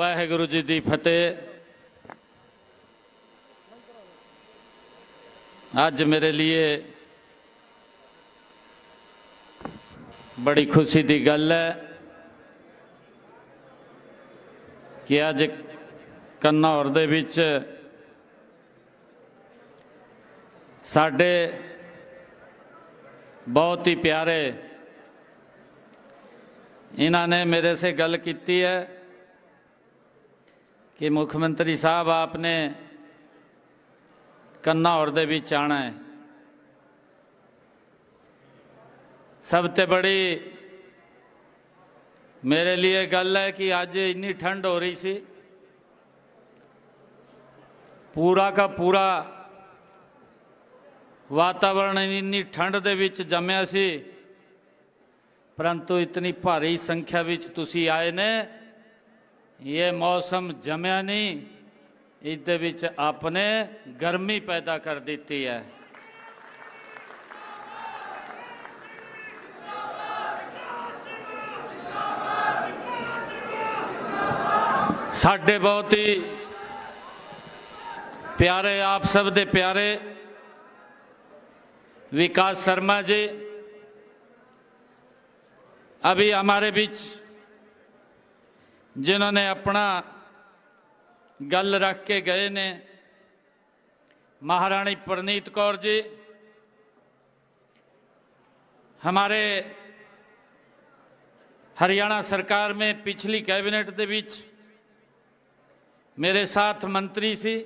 वाहेगुरु जी की फतेह। आज मेरे लिए बड़ी खुशी की गल है कि अज कन्नौर दे विच साडे बहुत ही प्यारे इन्होंने मेरे से गल की है कि मुख्यमंत्री साहब आपने कन्नौर दे विच आना है। सबसे बड़ी मेरे लिए गल है कि अज इन्नी ठंड हो रही सी, पूरा का पूरा वातावरण इन्नी ठंड दे विच जमया सी, परंतु इतनी भारी संख्या विच तुसी आए ने, ये मौसम जमया नहीं, इसदे विच आपने गर्मी पैदा कर दी है। साडे बहुत ही प्यारे, आप सब दे प्यारे विकास शर्मा जी अभी हमारे बीच जिन्होंने अपना गल रख के गए ने, महारानी परनीत कौर जी हमारे हरियाणा सरकार में पिछली कैबिनेट के बीच मेरे साथ मंत्री सी,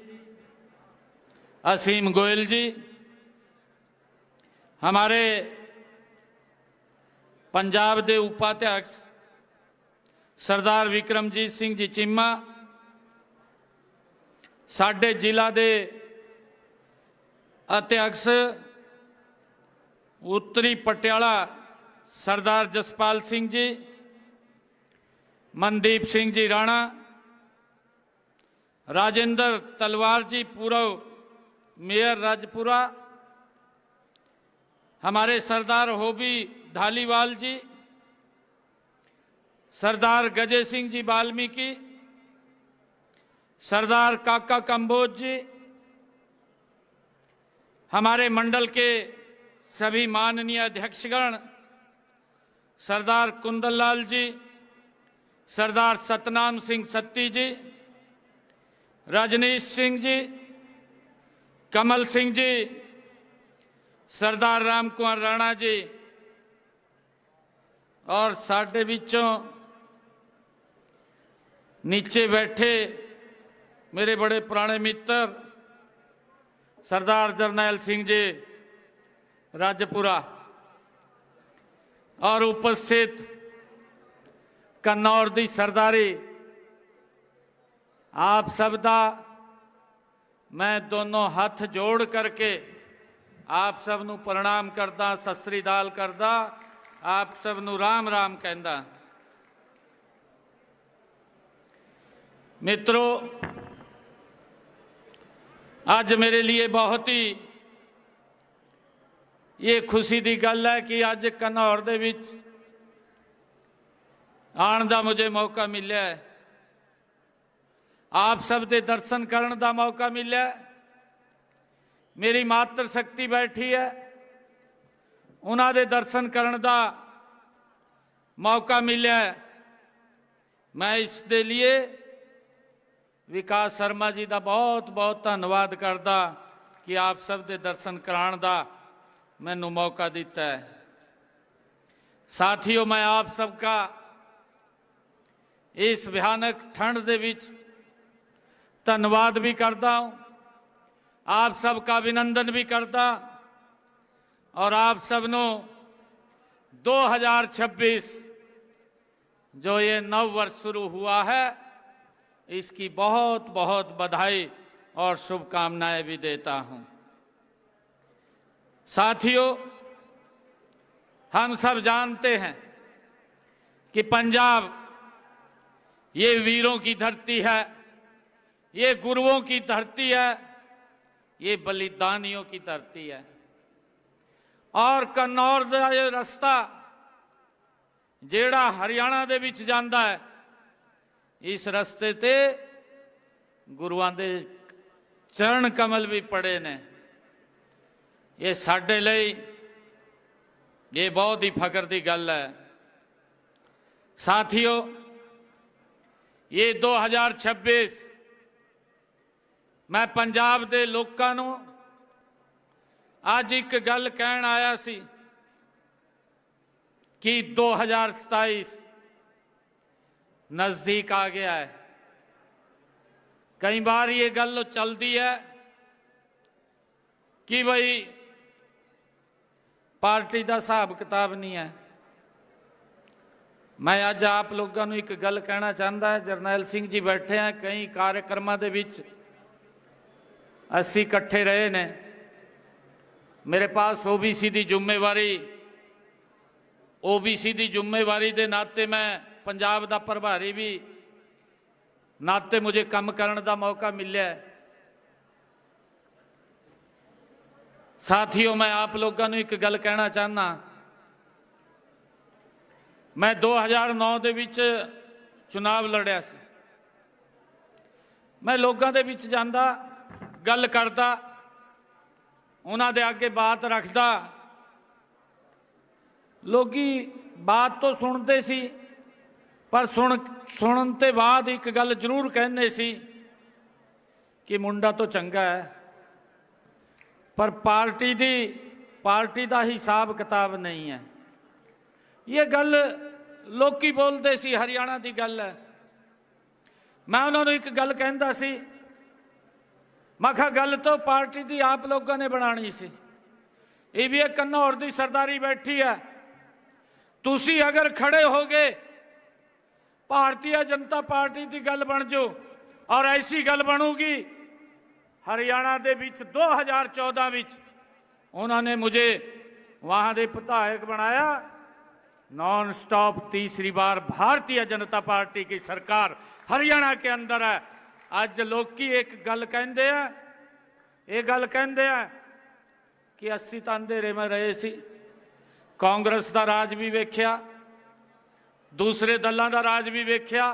असीम गोयल जी हमारे पंजाब के उपाध्यक्ष सरदार विक्रमजीत सिंह जी चीमा, साडे जिला के अध्यक्ष उत्तरी पटियाला सरदार जसपाल सिंह जी, मनदीप सिंह जी राणा, राजेंद्र तलवार जी पूर्व मेयर राजपुरा, हमारे सरदार होबी धालीवाल जी, सरदार गजय सिंह जी वाल्मीकि, सरदार काका कंबोज जी, हमारे मंडल के सभी माननीय अध्यक्षगण, सरदार कुंदन लाल जी, सरदार सतनाम सिंह सत्ती जी, रजनीश सिंह जी, कमल सिंह जी, सरदार राम कुमार राणा जी और साडे विचों नीचे बैठे मेरे बड़े पुराने मित्र सरदार जरनैल सिंह जी राजपुरा और उपस्थित कन्नौर दी सरदारी, आप सबदा मैं दोनों हाथ जोड़ करके आप सबनू प्रणाम करदा, सत श्री अकाल करदा, आप सबनू राम राम कहंदा। मित्रों, आज मेरे लिए बहुत ही ये खुशी की गल है कि आज कन्नौर दे विच आने का मुझे मौका मिला है, आप सब दे दर्शन करने का मौका मिला है। मेरी मातृ शक्ति बैठी है, उन्हों दे दर्शन करने का मौका मिला है। मैं इसके लिए विकास शर्मा जी का बहुत बहुत धन्यवाद करदा कि आप सब दे दर्शन कराने का मैनू मौका दिता है। साथियों, मैं आप सबका इस भयानक ठंड दे विच धन्यवाद भी करता हूँ, आप सबका अभिनंदन भी करता और आप सबनों 2026 जो ये नव वर्ष शुरू हुआ है इसकी बहुत बहुत बधाई और शुभकामनाएं भी देता हूँ। साथियों, हम सब जानते हैं कि पंजाब ये वीरों की धरती है, ये गुरुओं की धरती है, ये बलिदानियों की धरती है और कन्नौर का ये रास्ता जेड़ा हरियाणा दे विच जांदा है इस रस्ते ते गुरुआं दे चरण कमल भी पड़े ने। ये साडे लई ये बहुत ही फकर की गल है। साथियों, ये 2026 मैं पंजाब दे लोकां नूं आज एक गल कहण आया सी कि 2027 नजदीक आ गया है। कई बार ये गल चलती है कि भाई पार्टी का हिसाब किताब नहीं है। मैं अज आप लोगों को एक गल कहना चाहता है। जरनैल सिंह जी बैठे हैं, कई कार्यक्रमों के विच असी इकट्ठे रहे ने। मेरे पास ओबीसी की जिम्मेवारी के नाते मैं पंजाब का प्रभारी भी नाते मुझे काम करने का मौका मिले। साथियों, मैं आप लोगों को एक गल कहना चाहना। मैं 2009 के विच चुनाव लड़िया सी। मैं लोगों के विच जांदा, गल करता, उन्हां दे आगे बात रखता। लोगी बात तो सुनते सी, पर सुनन ते बाद एक गल जरूर कहते सी कि मुंडा तो चंगा है, पर पार्टी का हिसाब किताब नहीं है। ये गल लोकी बोलते सी, हरियाणा की गल है। मैं उन्होंने एक गल कहता सी, मैं कहा गल तो पार्टी की आप लोगों ने बनानी सी। ये भी एक घनौर की सरदारी बैठी है। तुसी अगर खड़े हो गए, भारतीय जनता पार्टी की गल बन जाओ, और ऐसी गल बनूगी। हरियाणा के विच 2014 विच उन्होंने मुझे वहां के विधायक बनाया। नॉन स्टॉप तीसरी बार भारतीय जनता पार्टी की सरकार हरियाणा के अंदर है। अज लोकी एक गल कहते हैं, ये गल कहते हैं कि अस्सी तो अंधेरे में रहे सी, कांग्रेस का राज भी वेख्या, दूसरे दलों का राज भी वेख्या,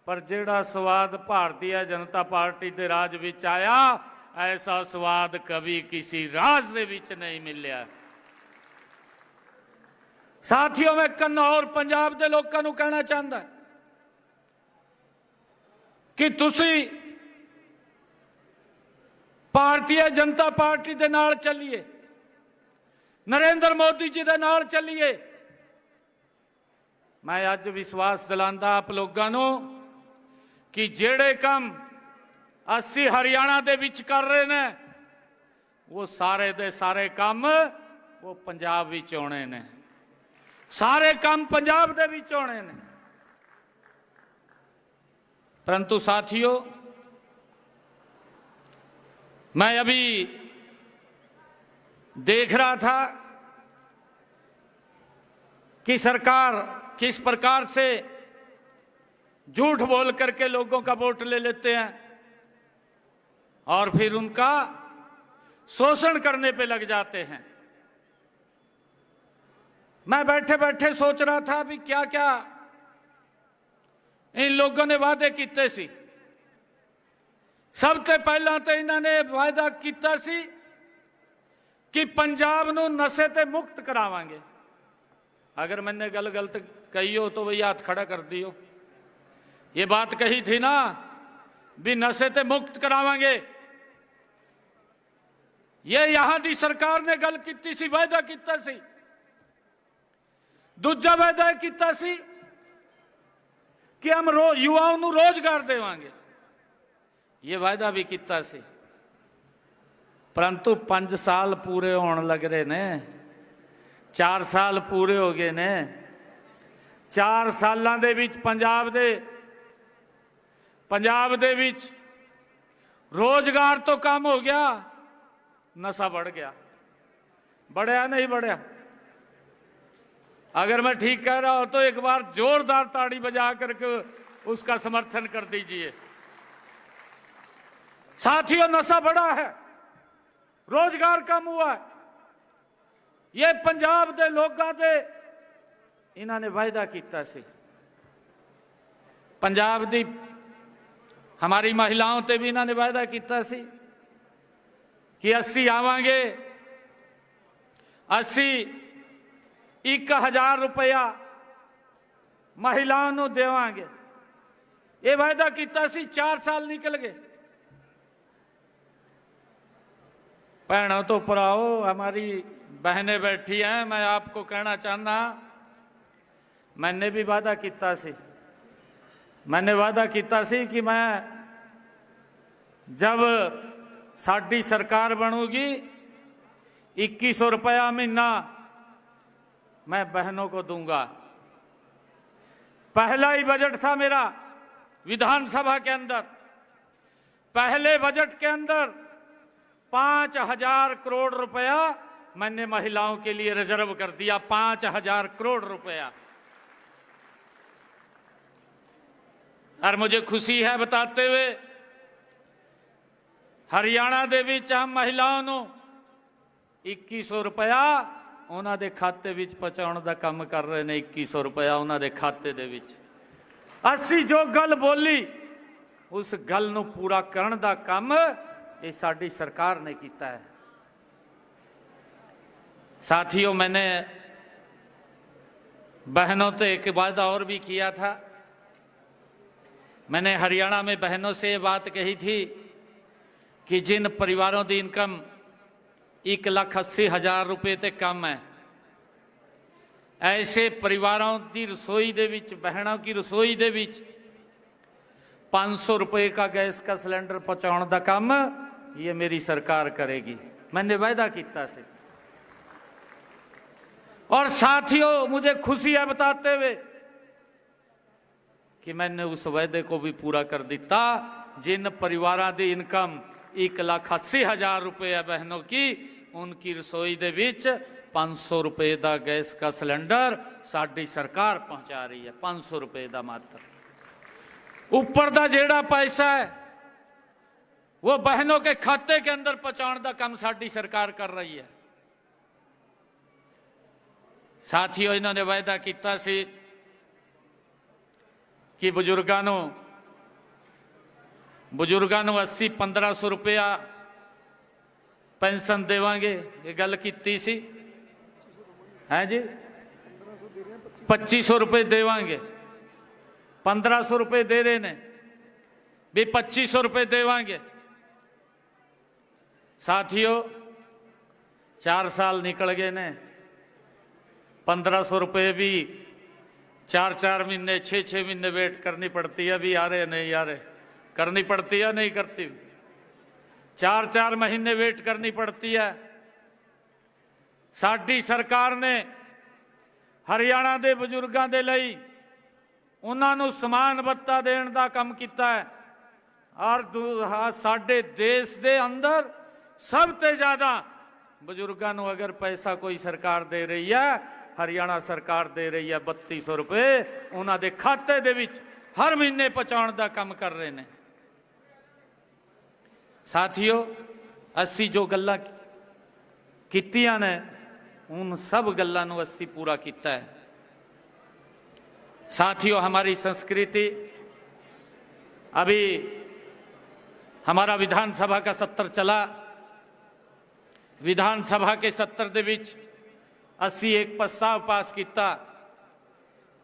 पर जिहड़ा स्वाद भारतीय जनता पार्टी के राज विच आया, ऐसा स्वाद कभी किसी राज दे विच नहीं मिलिया। साथियों, मैं घनौर पंजाब के लोगों को कहना चाहता कि तुसी भारतीय जनता पार्टी के नाल चलिए, नरेंद्र मोदी जी के नाल चलिए। मैं अज विश्वास दिलांदा आप लोगों को कि जेड़े काम असी हरियाणा दे विच कर रहे ने, वो सारे दे सारे काम वो पंजाब विच होने ने। सारे काम पंजाब दे विच होने ने। परंतु साथियों, मैं अभी देख रहा था कि सरकार किस प्रकार से झूठ बोल करके लोगों का वोट ले लेते हैं और फिर उनका शोषण करने पे लग जाते हैं। मैं बैठे बैठे सोच रहा था भी क्या क्या इन लोगों ने वादे किए सी। सबसे पहला तो इन्होंने वायदा किया सी कि पंजाब नूं नशे ते मुक्त करावांगे। अगर मैंने गल गलत कही हो तो वही हाथ खड़ा कर दियो। ये बात कही थी ना भी नशे ते मुक्त करावांगे। ये यहां की सरकार ने गल की सी, वायदा किया सी। दूजा वायदा किया सी कि हम युवाओं को रोजगार देवांगे। ये वायदा भी किया सी, परंतु 5 साल पूरे होने लग रहे ने, 4 साल पूरे हो गए ने। 4 सालों दे विच पंजाब दे विच रोजगार तो कम हो गया, नशा बढ़ गया। बढ़िया नहीं बढ़िया? अगर मैं ठीक कह रहा हूं तो एक बार जोरदार ताड़ी बजा करके उसका समर्थन कर दीजिए। साथियों, नशा बढ़ा है, रोजगार कम हुआ है। ये पंजाब के लोगों से इन्होंने वायदा किया सी। पंजाब दी हमारी महिलाओं ते भी इन्होंने वायदा किया सी कि 80 आवांगे, 80 1000 रुपया महिलाओं को देवांगे। ये वायदा किया सी, 4 साल निकल गए। भैनों तो भराओ, हमारी बहनें बैठी हैं, मैं आपको कहना चाहना, मैंने भी वादा किया सी, मैंने वादा किया सी कि मैं जब साडी सरकार बनूगी 2100 रुपया महीना मैं बहनों को दूंगा। पहला ही बजट था मेरा विधानसभा के अंदर, पहले बजट के अंदर 5000 करोड़ रुपया मैंने महिलाओं के लिए रिजर्व कर दिया। 5000 करोड़ रुपया। और मुझे खुशी है बताते हुए, हरियाणा दे विच हम महिलाओं को 2100 रुपया उन्होंने खाते विच पहुंचाने का काम कर रहे हैं। 2100 रुपया उन्होंने खाते दे विच। असी जो गल बोली उस गल नूं पूरा करने का काम ये साडी सरकार ने किया है। साथियों, मैंने बहनों से एक वादा और भी किया था। मैंने हरियाणा में बहनों से ये बात कही थी कि जिन परिवारों की इनकम 1,80,000 रुपये ते कम है, ऐसे परिवारों की रसोई दे विच, बहनों की रसोई दे विच 500 रुपये का गैस का सिलेंडर पहुंचाने का काम ये मेरी सरकार करेगी। मैंने वायदा किया से। और साथियों, मुझे खुशी है बताते हुए कि मैंने उस वायदे को भी पूरा कर दिता। जिन परिवारों की इनकम 1,80,000 रुपये है बहनों की, उनकी रसोई दे विच 500 रुपये का गैस का सिलेंडर साडी सरकार पहुंचा रही है। 500 रुपये का मात्र। ऊपर का जेड़ा पैसा है वो बहनों के खाते के अंदर पहुंचाने का काम साडी सरकार कर रही है। साथियों, इन्होंने वायदा किया सी कि बुजुर्गों को 80-1500 रुपया पेंशन देवांगे। ये गल की सी है जी। 2500 रुपये देवांगे, 1500 रुपये दे रहे ने, भी 2500 रुपये देवांगे। साथियों, 4 साल निकल गए ने। 1500 रुपये भी 4-4 महीने, 6-6 महीने वेट करनी पड़ती है। अभी आ रहे नहीं आ रहे, करनी पड़ती है नहीं करती। 4-4 महीने वेट करनी पड़ती है। साडी सरकार ने हरियाणा के बजुर्गों के लिए उन्होंने समान भत्ता देने का काम किया है। और साडे देश के अंदर सबसे ज्यादा बजुर्गों को अगर पैसा कोई सरकार दे रही है, हरियाणा सरकार दे रही है 3200 रुपये उन्होंने खाते दे विच हर महीने पहुंचाने का काम कर रहे हैं। साथियों, असी जो गल्लां कीतियां ने उन सब गल्लां नूं असी पूरा किया है। साथियों, हमारी संस्कृति, अभी हमारा विधानसभा का सत्र चला। विधानसभा के सत्र दे विच असी एक प्रस्ताव पास किया,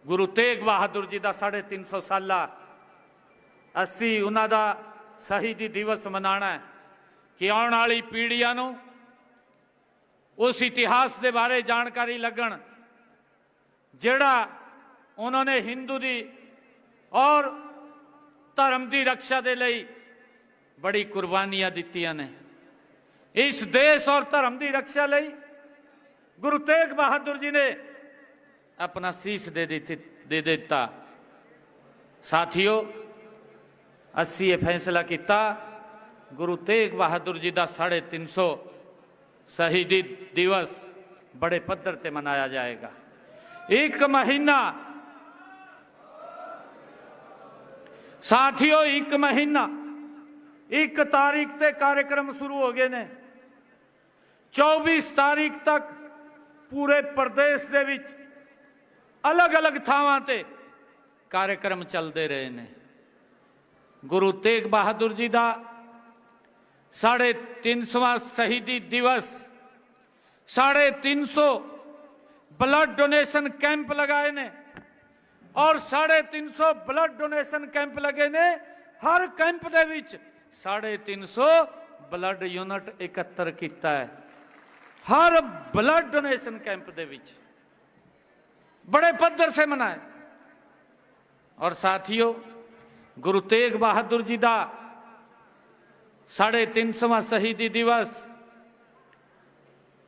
गुरु तेग बहादुर जी का 350 साला असी उन्हां दा शहीदी दिवस मनाना है कि आने वाली पीढ़ियां नूं उस इतिहास के बारे जानकारी लगन जिहड़ा उन्होंने हिंदू दी और धर्म की रक्षा के लिए बड़ी कुर्बानियां दित्तियां ने। इस देश और धर्म की रक्षा लई गुरु तेग बहादुर जी ने अपना शीश दे दिता। साथियों, असी ये फैसला किया गुरु तेग बहादुर जी का 350 शहीदी दिवस बड़े पद्धर से मनाया जाएगा। एक महीना, साथियों, एक महीना 1 तारीख से कार्यक्रम शुरू हो गए ने। 24 तारीख तक पूरे प्रदेश के विच अलग अलग थावां ते कार्यक्रम चलते रहे ने। गुरु तेग बहादुर जी का 350वां शहीदी दिवस, 350 ब्लड डोनेशन कैंप लगाए ने और 350 ब्लड डोनेशन कैंप लगे ने। हर कैंप दे विच 350 ब्लड यूनिट एकत्र किया है। हर ब्लड डोनेशन कैंप दे विच बड़े पद्धर से मनाए। और साथियों, गुरु तेग बहादुर जी का 350वां शहीदी दिवस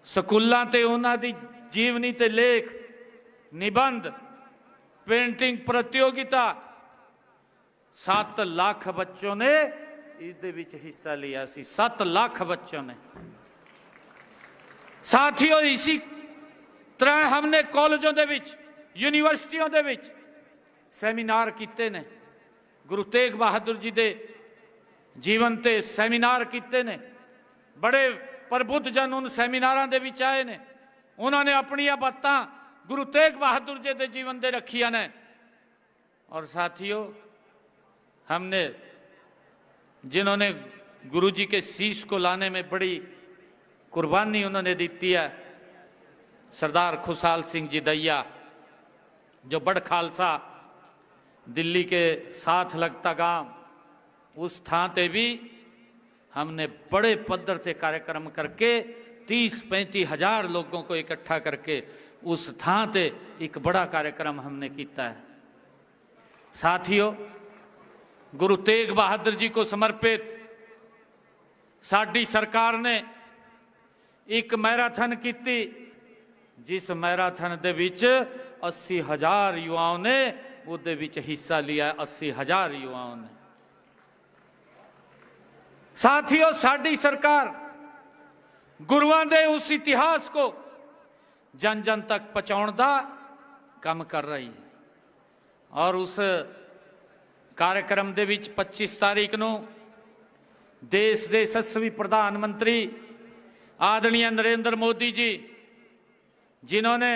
स्कूलों ते उन्हां दी जीवनी ते लेख, निबंध, पेंटिंग प्रतियोगिता 7 लाख बच्चों ने इस दे विच हिस्सा लिया सी। 7 लाख बच्चों ने। साथियों, इसी तरह हमने कॉलेजों दे विच, यूनिवर्सिटियों दे विच सैमीनार किए ने। गुरु तेग बहादुर जी दे जीवन ते सैमीनार किए ने। बड़े प्रबुद्ध जन उन सैमीनारां दे विच आए ने। उन्होंने अपनी बातां गुरु तेग बहादुर जी के जीवन दे रखिया ने। और साथियों, हमने जिन्होंने गुरु जी के शीश को लाने में बड़ी कुर्बानी उन्होंने दी है, सरदार खुशहाल सिंह जी दैया, जो बड़ खालसा दिल्ली के साथ लगता गांव, उस थां ते भी हमने बड़े पद्धर से कार्यक्रम करके 30-35 हजार लोगों को इकट्ठा करके उस थां ते एक बड़ा कार्यक्रम हमने किया है। साथियों, गुरु तेग बहादुर जी को समर्पित साडी सरकार ने एक मैराथन की, जिस मैराथन दे विच 80,000 युवाओं ने उहदे विच हिस्सा लिया। 80,000 युवाओं ने। साथियों, साडी सरकार गुरुआं दे उस इतिहास को जन जन तक पहुंचाउण दा काम कर रही है। और उस कार्यक्रम दे विच 25 तारीख नूं देश के यशस्वी प्रधानमंत्री आदरणीय नरेंद्र मोदी जी, जिन्होंने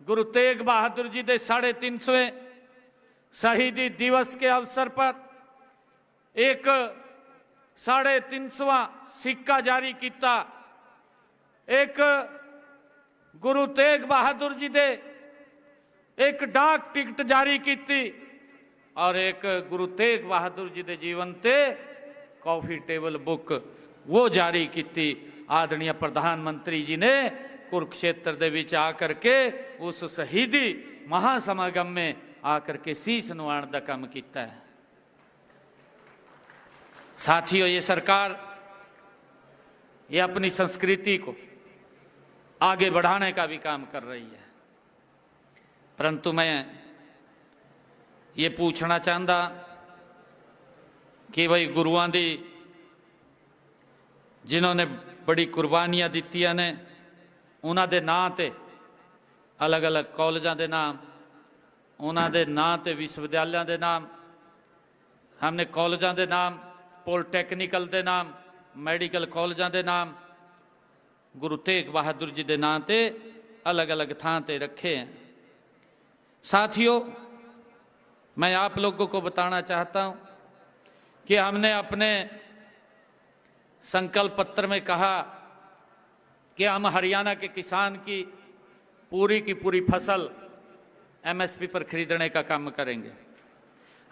गुरु तेग बहादुर जी के 350वें शहीदी दिवस के अवसर पर एक 350वां सिक्का जारी किया। एक गुरु तेग बहादुर जी दे एक डाक टिकट जारी की और एक गुरु तेग बहादुर जी दे जीवन ते कॉफी टेबल बुक वो जारी की। आदरणीय प्रधानमंत्री जी ने कुरुक्षेत्र दे विच आकर के उस शहीदी महासमागम में आकर के शीश नवाण का काम किया है। साथियों, ये सरकार ये अपनी संस्कृति को आगे बढ़ाने का भी काम कर रही है। परंतु मैं ये पूछना चाहता कि भाई गुरुआं दी जिन्होंने बड़ी कुर्बानियां दित्तियां ने, उन्हां दे नां ते अलग अलग कॉलेजां दे नाम, उन्हां दे नां ते विश्वविद्यालयां दे नाम, हमने कॉलेजां दे नाम, पॉलिटैक्निकल दे नाम, मैडिकल कॉलेजां दे नाम गुरु तेग बहादुर जी के नां ते अलग अलग थां ते रखे हैं। साथियों, मैं आप लोगों को बताना चाहता हूं कि हमने अपने संकल्प पत्र में कहा कि हम हरियाणा के किसान की पूरी फसल एमएसपी पर खरीदने का काम करेंगे।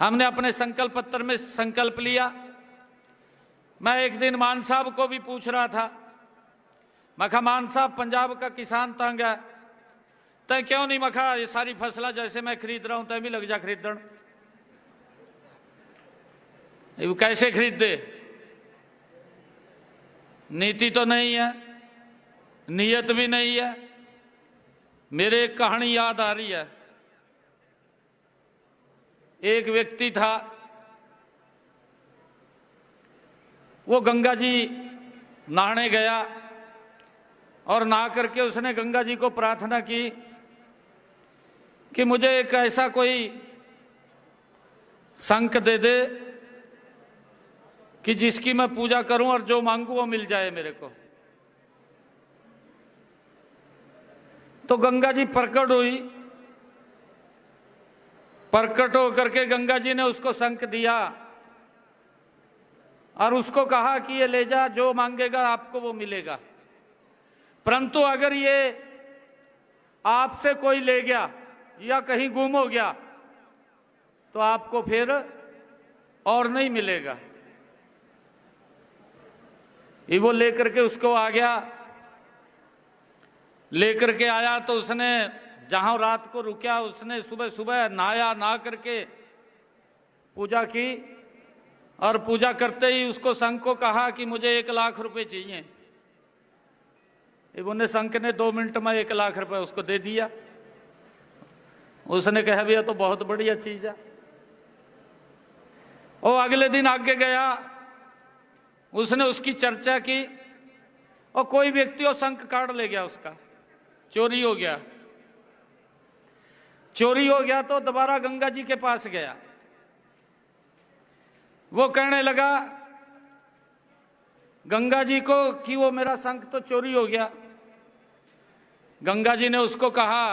हमने अपने संकल्प पत्र में संकल्प लिया। मैं एक दिन मान साहब को भी पूछ रहा था, मैं कहा मान साहब पंजाब का किसान तंग है, तय क्यों नहीं, मैं कहा ये सारी फसलें जैसे मैं खरीद रहा हूं तय भी लग जा खरीदन। वो कैसे खरीद दे? नीति तो नहीं है, नीयत भी नहीं है। मेरे एक कहानी याद आ रही है। एक व्यक्ति था, वो गंगा जी नहाने गया और नहा करके उसने गंगा जी को प्रार्थना की कि मुझे एक ऐसा कोई शंख दे दे कि जिसकी मैं पूजा करूं और जो मांगू वो मिल जाए मेरे को। तो गंगा जी प्रकट हुई, प्रकट होकर के गंगा जी ने उसको शंख दिया और उसको कहा कि ये ले जा, जो मांगेगा आपको वो मिलेगा। परंतु अगर ये आपसे कोई ले गया या कहीं गुम हो गया तो आपको फिर और नहीं मिलेगा। ये वो लेकर के उसको आ गया। लेकर के आया तो उसने जहां रात को रुका उसने सुबह सुबह नहाया, नहा करके पूजा की और पूजा करते ही उसको शंख को कहा कि मुझे 1 लाख रुपए चाहिए। इन्होंने शंख ने 2 मिनट में 1 लाख रुपए उसको दे दिया। उसने कहा भैया तो बहुत बढ़िया चीज है। वो अगले दिन आगे गया, उसने उसकी चर्चा की और कोई व्यक्ति वो शंख काट ले गया, उसका चोरी हो गया। चोरी हो गया तो दोबारा गंगा जी के पास गया। वो कहने लगा गंगा जी को कि वो मेरा शंख तो चोरी हो गया। गंगा जी ने उसको कहा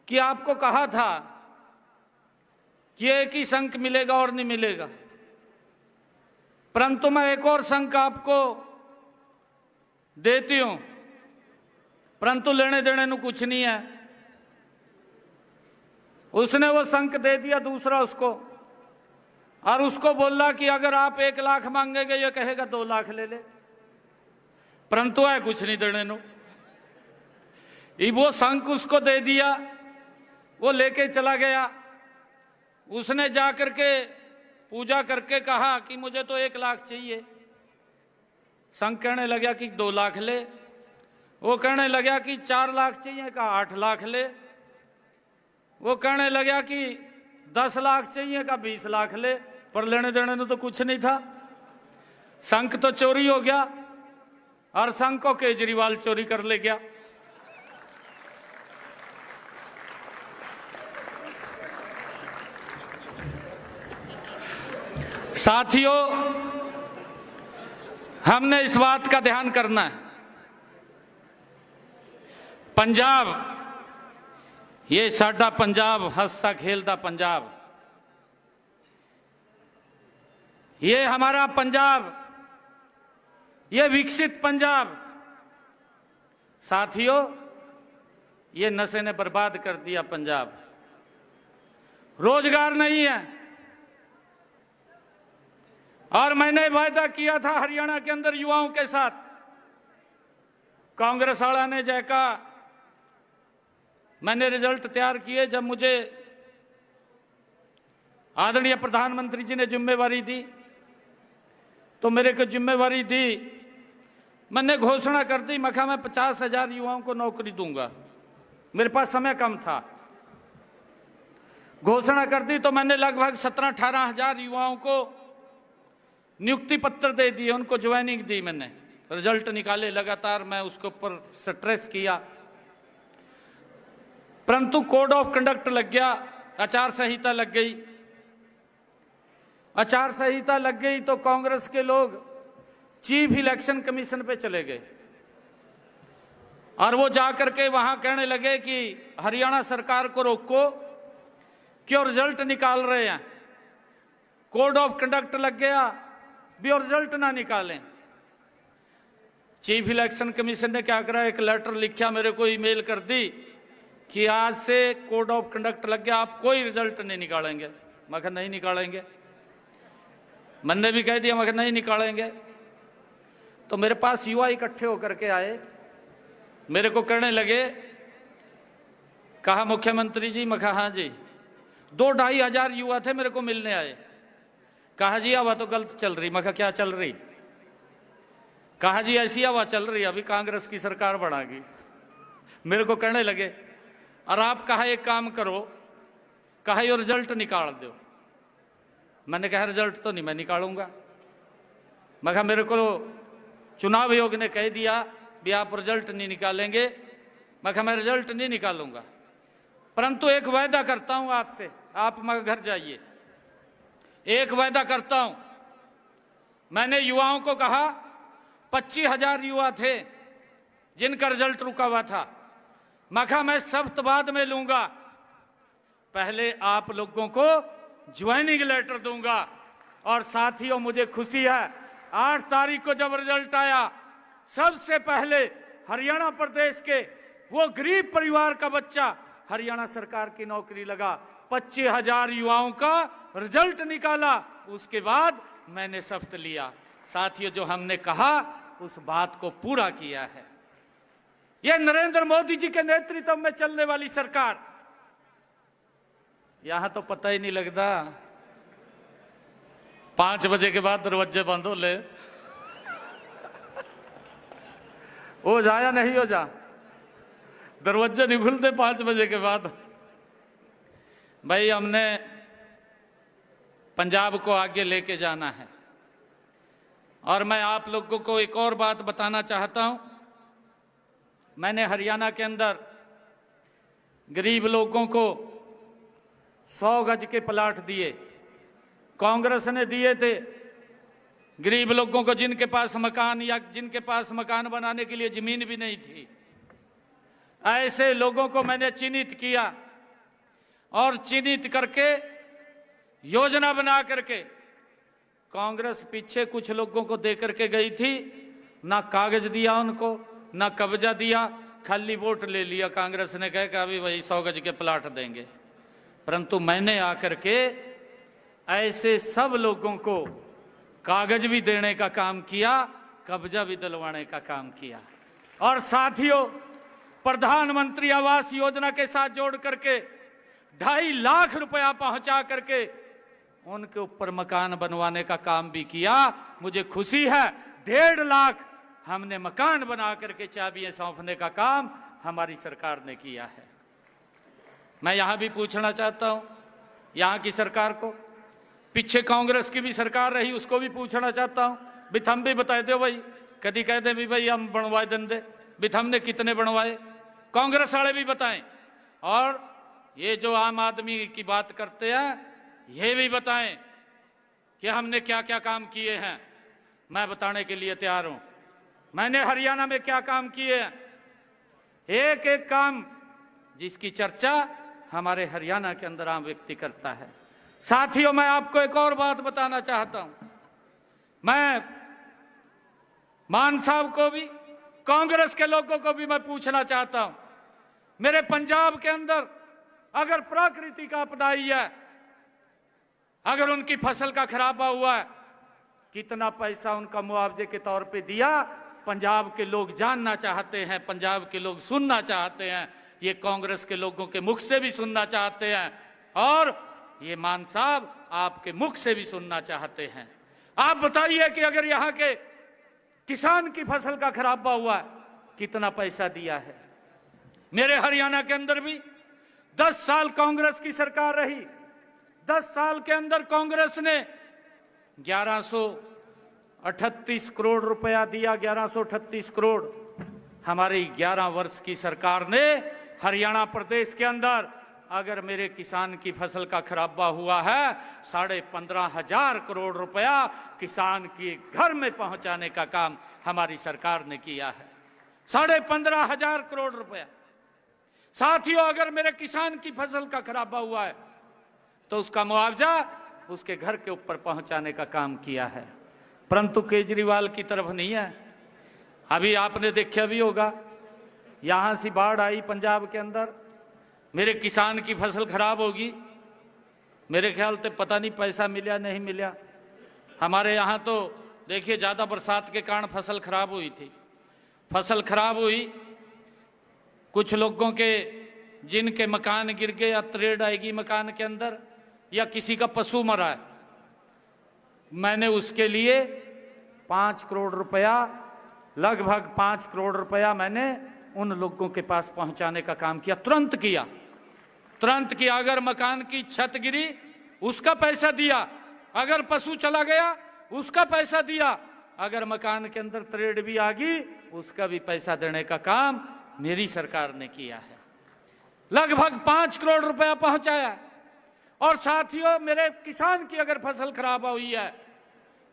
कि आपको कहा था कि एक ही शंख मिलेगा और नहीं मिलेगा, परंतु मैं एक और शंख आपको देती हूं, परंतु लेने देने ਨੂੰ कुछ नहीं है। उसने वो शंख दे दिया दूसरा उसको और उसको बोला कि अगर आप 1 लाख मांगेंगे, ये कहेगा 2 लाख ले ले, परंतु है कुछ नहीं देने नु। वो शंख उसको दे दिया, वो लेके चला गया। उसने जा करके पूजा करके कहा कि मुझे तो 1 लाख चाहिए। शंख कहने लगा कि 2 लाख ले। वो कहने लगा कि 4 लाख चाहिए, कहा 8 लाख ले। वो कहने लगा कि 10 लाख चाहिए, कहा 20 लाख ले, पर लेने देने में तो कुछ नहीं था। शंख तो चोरी हो गया और शंख को केजरीवाल चोरी कर ले गया। साथियों, हमने इस बात का ध्यान करना है। पंजाब, ये साडा पंजाब, हंसता खेलता पंजाब, ये हमारा पंजाब, ये विकसित पंजाब। साथियों, ये नशे ने बर्बाद कर दिया पंजाब। रोजगार नहीं है। और मैंने वायदा किया था हरियाणा के अंदर युवाओं के साथ, कांग्रेस वाला ने जय कहा, मैंने रिजल्ट तैयार किए। जब मुझे आदरणीय प्रधानमंत्री जी ने जिम्मेवारी दी तो मेरे को जिम्मेवारी दी, मैंने घोषणा कर दी, मैं कहा मैं 50,000 युवाओं को नौकरी दूंगा। मेरे पास समय कम था। घोषणा कर दी तो मैंने लगभग 17-18 हजार युवाओं को नियुक्ति पत्र दे दिए, उनको ज्वाइनिंग दी। मैंने रिजल्ट निकाले लगातार, मैं उसके ऊपर स्ट्रेस किया, परंतु कोड ऑफ कंडक्ट लग गया, आचार संहिता लग गई। आचार संहिता लग गई तो कांग्रेस के लोग चीफ इलेक्शन कमीशन पे चले गए और वो जाकर के वहां कहने लगे कि हरियाणा सरकार को रोको, क्यों रिजल्ट निकाल रहे हैं। कोड ऑफ कंडक्ट लग गया भी और रिजल्ट ना निकालें। चीफ इलेक्शन कमीशन ने क्या करा, एक लेटर लिखा, मेरे को ईमेल कर दी कि आज से कोड ऑफ कंडक्ट लग गया, आप कोई रिजल्ट नहीं निकालेंगे। मैं कहा नहीं निकालेंगे। मैंने भी कह दिया, मैं कहा नहीं निकालेंगे। तो मेरे पास युवा इकट्ठे होकर के आए, मेरे को कहने लगे, कहा मुख्यमंत्री जी। मैं कहा हाँ जी। 2-2.5 हजार युवा थे, मेरे को मिलने आए। कहा जी हवा तो गलत चल रही। मैं कहा क्या चल रही। कहा जी ऐसी हवा चल रही, अभी कांग्रेस की सरकार बढ़ागी। मेरे को कहने लगे, और आप कहा एक काम करो, कहा ये रिजल्ट निकाल दो। मैंने कहा रिजल्ट तो नहीं मैं निकालूंगा। मैं कहा मेरे को चुनाव आयोग ने कह दिया भी आप रिजल्ट नहीं निकालेंगे। मैं कहा मैं रिजल्ट नहीं निकालूंगा, परंतु एक वायदा करता हूं आपसे, आप मेरे घर जाइए। एक वायदा करता हूं, मैंने युवाओं को कहा, 25,000 युवा थे जिनका रिजल्ट रुका हुआ था। मैं कहा मैं सख्त बाद में लूंगा, पहले आप लोगों को ज्वाइनिंग लेटर दूंगा। और साथियों, मुझे खुशी है 8 तारीख को जब रिजल्ट आया, सबसे पहले हरियाणा प्रदेश के वो गरीब परिवार का बच्चा हरियाणा सरकार की नौकरी लगा। 25,000 युवाओं का रिजल्ट निकाला। उसके बाद मैंने शपथ लिया। साथियों, जो हमने कहा उस बात को पूरा किया है। यह नरेंद्र मोदी जी के नेतृत्व में चलने वाली सरकार। यहां तो पता ही नहीं लगता 5 बजे के बाद दरवाजे बंद हो ले, हो जा या नहीं हो जा, दरवाजे नहीं खुलते 5 बजे के बाद। भाई, हमने पंजाब को आगे लेके जाना है। और मैं आप लोगों को एक और बात बताना चाहता हूं। मैंने हरियाणा के अंदर गरीब लोगों को 100 गज के प्लाट दिए, कांग्रेस ने दिए थे। गरीब लोगों को जिनके पास मकान या जिनके पास मकान बनाने के लिए जमीन भी नहीं थी, ऐसे लोगों को मैंने चिन्हित किया और चिन्हित करके योजना बना करके कांग्रेस पीछे कुछ लोगों को दे करके गई थी। ना कागज दिया उनको, ना कब्जा दिया, खाली वोट ले लिया। कांग्रेस ने कहा कि अभी वही 100 गज के प्लाट देंगे। परंतु मैंने आकर के ऐसे सब लोगों को कागज भी देने का काम किया, कब्जा भी दिलवाने का काम किया। और साथियों, प्रधानमंत्री आवास योजना के साथ जोड़ करके 2.5 लाख रुपया पहुंचा करके उनके ऊपर मकान बनवाने का काम भी किया। मुझे खुशी है 1.5 लाख हमने मकान बना करके चाबियां सौंपने का काम हमारी सरकार ने किया है। मैं यहां भी पूछना चाहता हूं यहां की सरकार को, पीछे कांग्रेस की भी सरकार रही, उसको भी पूछना चाहता हूं, भी थम भी बता दो भाई। कभी कहते भी भाई हम बनवाए देंगे, भी हमने कितने बनवाए, कांग्रेस वाले भी बताएं। और ये जो आम आदमी की बात करते हैं, ये भी बताएं कि हमने क्या क्या काम किए हैं। मैं बताने के लिए तैयार हूं। मैंने हरियाणा में क्या काम किए हैं, एक एक काम जिसकी चर्चा हमारे हरियाणा के अंदर आम व्यक्ति करता है। साथियों, मैं आपको एक और बात बताना चाहता हूं। मैं मान साहब को भी, कांग्रेस के लोगों को भी मैं पूछना चाहता हूं, मेरे पंजाब के अंदर अगर प्राकृतिक आपदा आई है, अगर उनकी फसल का खराबा हुआ है, कितना पैसा उनका मुआवजे के तौर पे दिया, पंजाब के लोग जानना चाहते हैं, पंजाब के लोग सुनना चाहते हैं। ये कांग्रेस के लोगों के मुख से भी सुनना चाहते हैं और ये मान साहब आपके मुख से भी सुनना चाहते हैं। आप बताइए कि अगर यहां के किसान की फसल का खराबा हुआ है, कितना पैसा दिया है। मेरे हरियाणा के अंदर भी 10 साल कांग्रेस की सरकार रही। 10 साल के अंदर कांग्रेस ने 1138 करोड़ रुपया दिया, 1138 करोड़। हमारी 11 वर्ष की सरकार ने हरियाणा प्रदेश के अंदर अगर मेरे किसान की फसल का खराबा हुआ है, 15,500 करोड़ रुपया किसान के घर में पहुंचाने का काम हमारी सरकार ने किया है। 15,500 करोड़ रुपया। साथियों, अगर मेरे किसान की फसल का खराबा हुआ है तो उसका मुआवजा उसके घर के ऊपर पहुंचाने का काम किया है। परंतु केजरीवाल की तरफ नहीं है। अभी आपने देखा भी होगा, यहां से बाढ़ आई पंजाब के अंदर, मेरे किसान की फसल खराब होगी, मेरे ख्याल से पता नहीं पैसा मिला नहीं मिला। हमारे यहाँ तो देखिए ज़्यादा बरसात के कारण फसल खराब हुई थी। फसल खराब हुई, कुछ लोगों के जिनके मकान गिर गए या त्रेड़ आएगी मकान के अंदर, या किसी का पशु मरा है, मैंने उसके लिए 5 करोड़ रुपया, लगभग 5 करोड़ रुपया मैंने उन लोगों के पास पहुंचाने का काम किया। तुरंत किया। अगर मकान की छत गिरी उसका पैसा दिया, अगर पशु चला गया उसका पैसा दिया, अगर मकान के अंदर त्रेड़ भी आ गई उसका भी पैसा देने का काम मेरी सरकार ने किया है। लगभग 5 करोड़ रुपया पहुंचाया। और साथियों, मेरे किसान की अगर फसल खराब हुई है,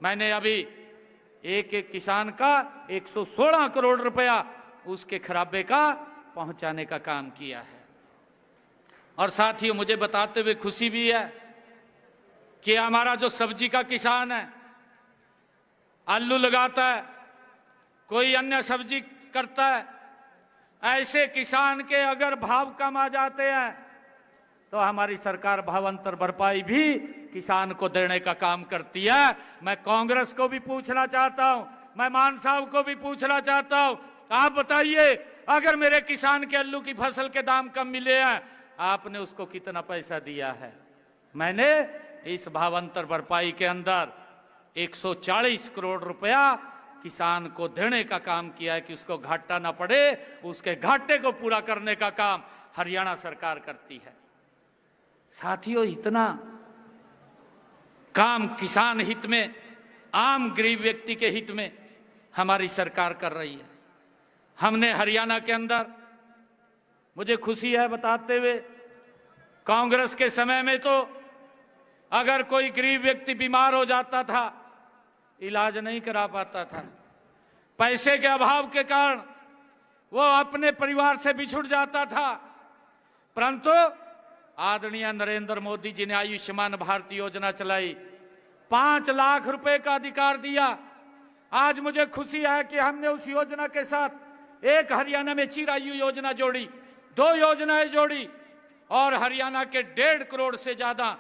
मैंने अभी एक एक किसान का 116 करोड़ रुपया उसके खराबे का पहुंचाने का काम किया है। और साथियों, मुझे बताते हुए खुशी भी है कि हमारा जो सब्जी का किसान है, आलू लगाता है, कोई अन्य सब्जी करता है, ऐसे किसान के अगर भाव कम आ जाते हैं तो हमारी सरकार भावांतर भरपाई भी किसान को देने का काम करती है। मैं कांग्रेस को भी पूछना चाहता हूं, मैं मान साहब को भी पूछना चाहता हूं, आप बताइए, अगर मेरे किसान के आलू की फसल के दाम कम मिले हैं, आपने उसको कितना पैसा दिया है? मैंने इस भावांतर भरपाई के अंदर 140 करोड़ रुपया किसान को देने का काम किया है कि उसको घाटा ना पड़े। उसके घाटे को पूरा करने का काम हरियाणा सरकार करती है। साथियों, इतना काम किसान हित में, आम गरीब व्यक्ति के हित में हमारी सरकार कर रही है। हमने हरियाणा के अंदर, मुझे खुशी है बताते हुए, कांग्रेस के समय में तो अगर कोई गरीब व्यक्ति बीमार हो जाता था, इलाज नहीं करा पाता था, पैसे के अभाव के कारण वो अपने परिवार से बिछुड़ जाता था, परंतु आदरणीय नरेंद्र मोदी जी ने आयुष्मान भारत योजना चलाई, 5 लाख रुपए का अधिकार दिया। आज मुझे खुशी है कि हमने उस योजना के साथ एक हरियाणा में चिरायु योजना जोड़ी, 2 योजनाएं जोड़ी, और हरियाणा के 1.5 करोड़ से ज्यादा,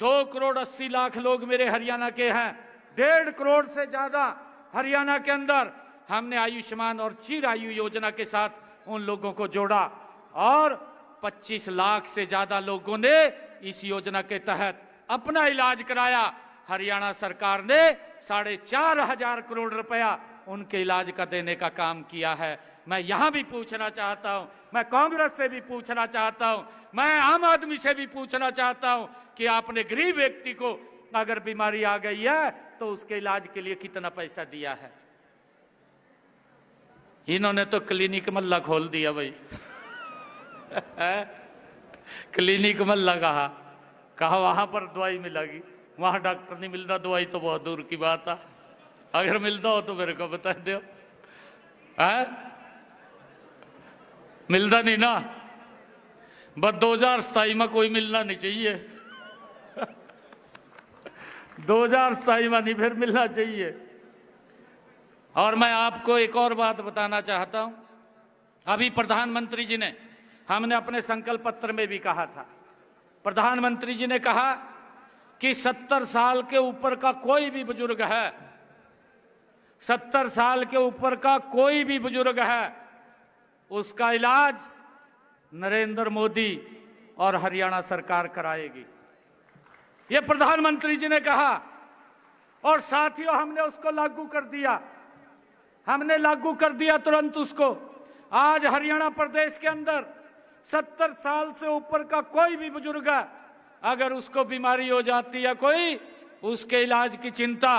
2 करोड़ 80 लाख लोग मेरे हरियाणा के हैं, 1.5 करोड़ से ज्यादा हरियाणा के अंदर हमने आयुष्मान और चिरायु योजना के साथ उन लोगों को जोड़ा, और 25 लाख से ज्यादा लोगों ने इस योजना के तहत अपना इलाज कराया। हरियाणा सरकार ने 4,500 करोड़ रुपया उनके इलाज का देने का काम किया है। मैं यहां भी पूछना चाहता हूं, मैं कांग्रेस से भी पूछना चाहता हूं, मैं आम आदमी से भी पूछना चाहता हूं कि आपने गरीब व्यक्ति को अगर बीमारी आ गई है तो उसके इलाज के लिए कितना पैसा दिया है? इन्होंने तो क्लिनिक मल्ला खोल दिया भाई। क्लिनिक मल्ला कहा वहां पर दवाई मिलेगी, वहां डॉक्टर नहीं मिलता, दवाई तो बहुत दूर की बात है। अगर मिलता हो तो मेरे को बता दो। मिलता नहीं ना, बस 2027 में कोई मिलना नहीं चाहिए। 2027 में नहीं, फिर मिलना चाहिए। और मैं आपको एक और बात बताना चाहता हूं, अभी प्रधानमंत्री जी ने, हमने अपने संकल्प पत्र में भी कहा था, प्रधानमंत्री जी ने कहा कि 70 साल के ऊपर का कोई भी बुजुर्ग है, 70 साल के ऊपर का कोई भी बुजुर्ग है, उसका इलाज नरेंद्र मोदी और हरियाणा सरकार कराएगी। ये प्रधानमंत्री जी ने कहा, और साथियों हमने उसको लागू कर दिया, हमने लागू कर दिया तुरंत उसको। आज हरियाणा प्रदेश के अंदर 70 साल से ऊपर का कोई भी बुजुर्ग है, अगर उसको बीमारी हो जाती है कोई, उसके इलाज की चिंता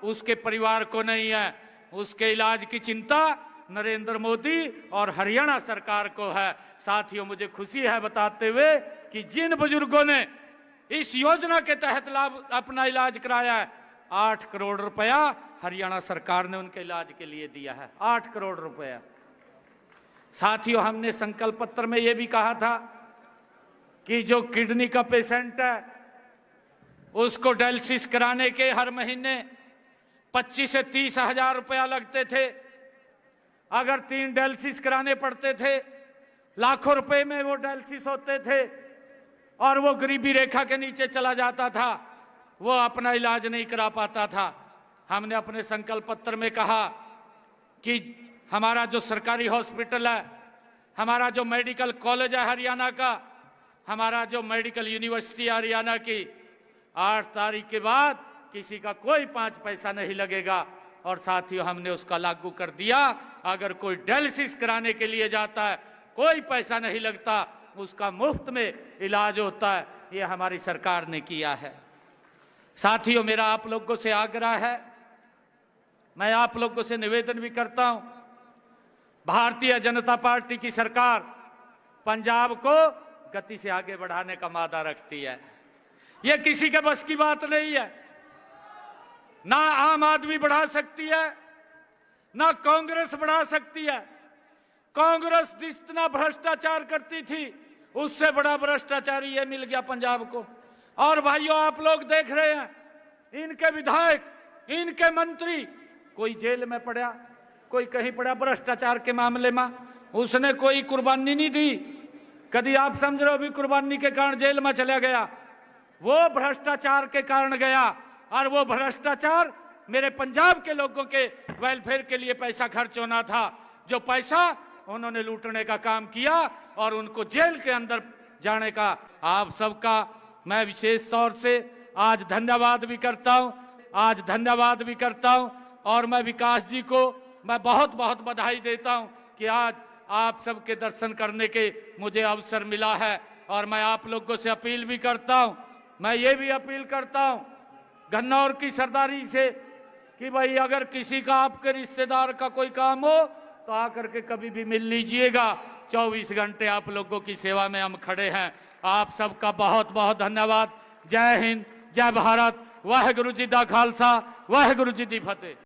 उसके परिवार को नहीं है, उसके इलाज की चिंता नरेंद्र मोदी और हरियाणा सरकार को है। साथियों, मुझे खुशी है बताते हुए कि जिन बुजुर्गों ने इस योजना के तहत लाभ अपना इलाज कराया है, 8 करोड़ रुपया हरियाणा सरकार ने उनके इलाज के लिए दिया है, 8 करोड़ रुपया। साथियों, हमने संकल्प पत्र में यह भी कहा था कि जो किडनी का पेशेंट है उसको डायलिसिस कराने के हर महीने 25 से 30 हजार रुपया लगते थे। अगर 3 डायलिसिस कराने पड़ते थे, लाखों रुपए में वो डायलिसिस होते थे, और वो गरीबी रेखा के नीचे चला जाता था, वो अपना इलाज नहीं करा पाता था। हमने अपने संकल्प पत्र में कहा कि हमारा जो सरकारी हॉस्पिटल है, हमारा जो मेडिकल कॉलेज है हरियाणा का, हमारा जो मेडिकल यूनिवर्सिटी है हरियाणा की, 8 तारीख के बाद किसी का कोई 5 पैसा नहीं लगेगा। और साथियों, हमने उसका लागू कर दिया। अगर कोई डायलिसिस कराने के लिए जाता है, कोई पैसा नहीं लगता, उसका मुफ्त में इलाज होता है। ये हमारी सरकार ने किया है। साथियों, मेरा आप लोगों से आग्रह है, मैं आप लोगों से निवेदन भी करता हूं, भारतीय जनता पार्टी की सरकार पंजाब को गति से आगे बढ़ाने का मादा रखती है। यह किसी के बस की बात नहीं है, ना आम आदमी बढ़ा सकती है, ना कांग्रेस बढ़ा सकती है। कांग्रेस जितना भ्रष्टाचार करती थी उससे बड़ा भ्रष्टाचारी ये मिल गया पंजाब को। और भाइयों, आप लोग देख रहे हैं, इनके विधायक, इनके मंत्री, कोई जेल में पड़ा, कोई कहीं पड़ा भ्रष्टाचार के मामले में, उसने कोई कुर्बानी नहीं दी। कभी आप समझ रहे हो भी कुर्बानी के कारण जेल में चला गया? वो भ्रष्टाचार के कारण गया। और वो भ्रष्टाचार मेरे पंजाब के लोगों के वेलफेयर के लिए पैसा खर्च होना था, जो पैसा उन्होंने लूटने का काम किया और उनको जेल के अंदर जाने का। आप सबका मैं विशेष तौर से आज धन्यवाद भी करता हूं, और मैं विकास जी को मैं बहुत बहुत बधाई देता हूं कि आज आप सबके दर्शन करने के मुझे अवसर मिला है। और मैं आप लोगों से अपील भी करता हूं, मैं ये भी अपील करता हूं गन्नौर की सरदारी से कि भाई अगर किसी का आपके रिश्तेदार का कोई काम हो तो आकर के कभी भी मिल लीजिएगा। 24 घंटे आप लोगों की सेवा में हम खड़े हैं। आप सबका बहुत बहुत धन्यवाद। जय हिंद, जय भारत, वाहेगुरु जी दा खालसा, वाहेगुरु जी दी फतेह।